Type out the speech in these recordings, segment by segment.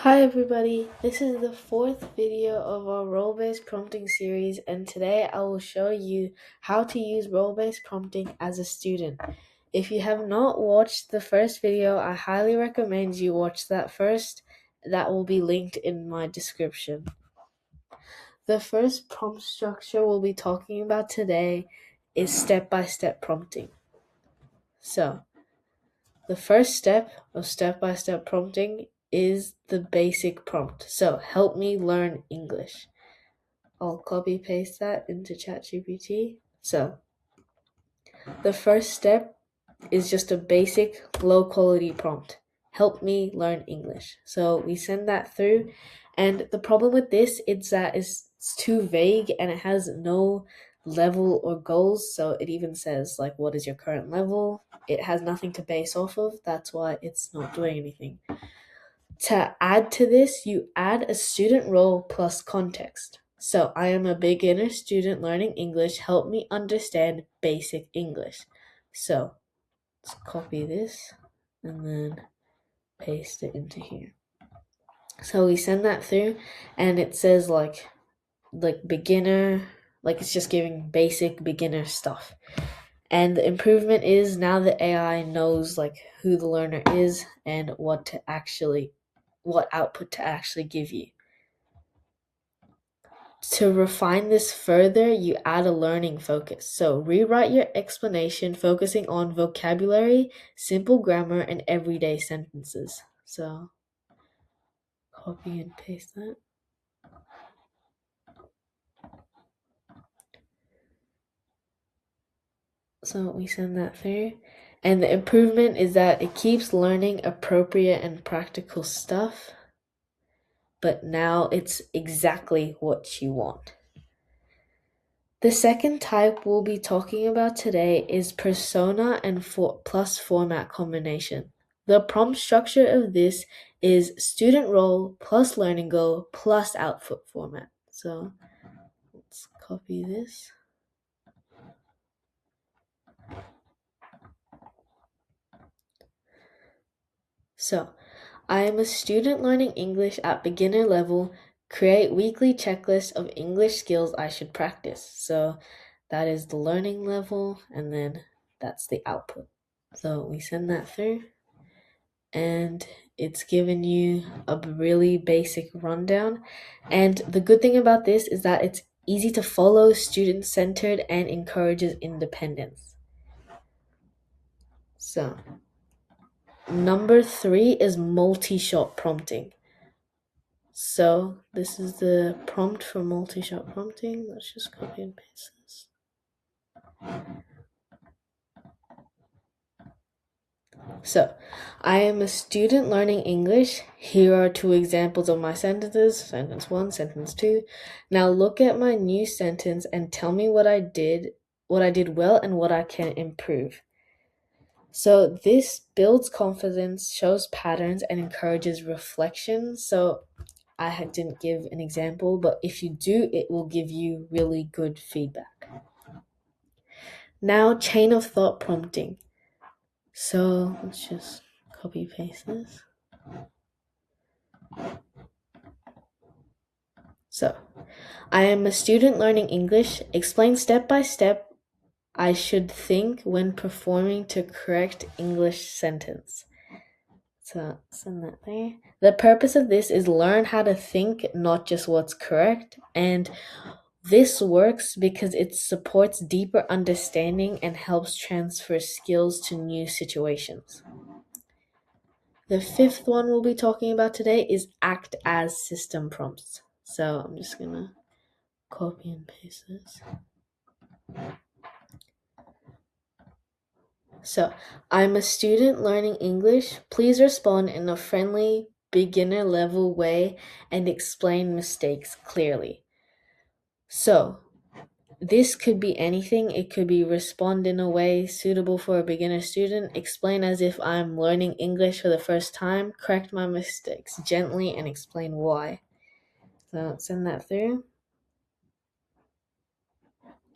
Hi everybody, this is the fourth video of our role-based prompting series, and today I will show you how to use role-based prompting as a student. If you have not watched the first video, I highly recommend you watch that first. That will be linked in my description. The first prompt structure we'll be talking about today is step-by-step prompting. So, the first step of step-by-step prompting is the basic prompt. So, help me learn English. I'll copy paste that into ChatGPT. So, the first step is just a basic low quality prompt. Help me learn English. So, we send that through, and the problem with this is that it's too vague and it has no level or goals. So it even says like, what is your current level? It has nothing to base off of. That's why it's not doing anything. To add to this, you add a student role plus context. So I am a beginner student learning English. Help me understand basic English. So let's copy this and then paste it into here. So we send that through and it says like beginner, like it's just giving basic beginner stuff. And the improvement is now the AI knows like who the learner is and what output to actually give you. To refine this further, you add a learning focus. So rewrite your explanation focusing on vocabulary, simple grammar, and everyday sentences. So copy and paste that. So we send that through. And the improvement is that it keeps learning appropriate and practical stuff, but now it's exactly what you want. The second type we'll be talking about today is persona and plus format combination. The prompt structure of this is student role plus learning goal plus output format. So let's copy this. So, I am a student learning English at beginner level. Create weekly checklist of English skills I should practice. So, that is the learning level, and then that's the output. So, we send that through, and it's given you a really basic rundown. And the good thing about this is that it's easy to follow, student centered, and encourages independence. So, number 3 is multi-shot prompting. So this is the prompt for multi-shot prompting. Let's just copy and paste this. So, I am a student learning English. Here are 2 examples of my sentences. Sentence 1, sentence 2. Now look at my new sentence and tell me what I did well and what I can improve. So this builds confidence, shows patterns, and encourages reflection. So I didn't give an example, but if you do, it will give you really good feedback. Now, chain of thought prompting. So let's just copy paste this. So, I am a student learning English. Explain step by step I should think when performing to correct English sentence. So send that there. The purpose of this is learn how to think, not just what's correct. And this works because it supports deeper understanding and helps transfer skills to new situations. The 5th one we'll be talking about today is act as system prompts. So I'm just gonna copy and paste this. So, I'm a student learning English. Please respond in a friendly, beginner level way and explain mistakes clearly. So, this could be anything. It could be respond in a way suitable for a beginner student, explain as if I'm learning English for the first time, correct my mistakes gently, and explain why. So, send that through.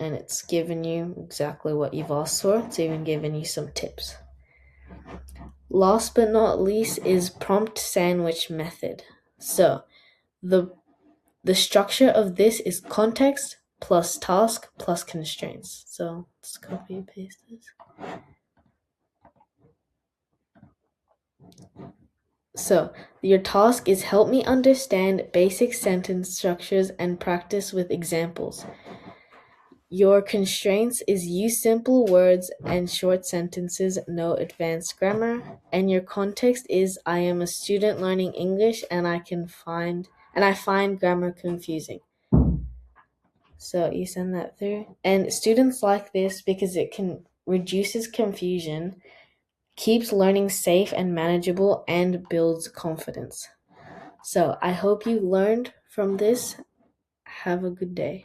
And it's given you exactly what you've asked for. It's even given you some tips. Last but not least is prompt sandwich method. So the structure of this is context plus task plus constraints. So let's copy and paste this. So your task is help me understand basic sentence structures and practice with examples. Your constraints is use simple words and short sentences, no advanced grammar. And your context is I am a student learning English and I find grammar confusing. So you send that through. And students like this because it reduces confusion, keeps learning safe and manageable, and builds confidence. So I hope you learned from this. Have a good day.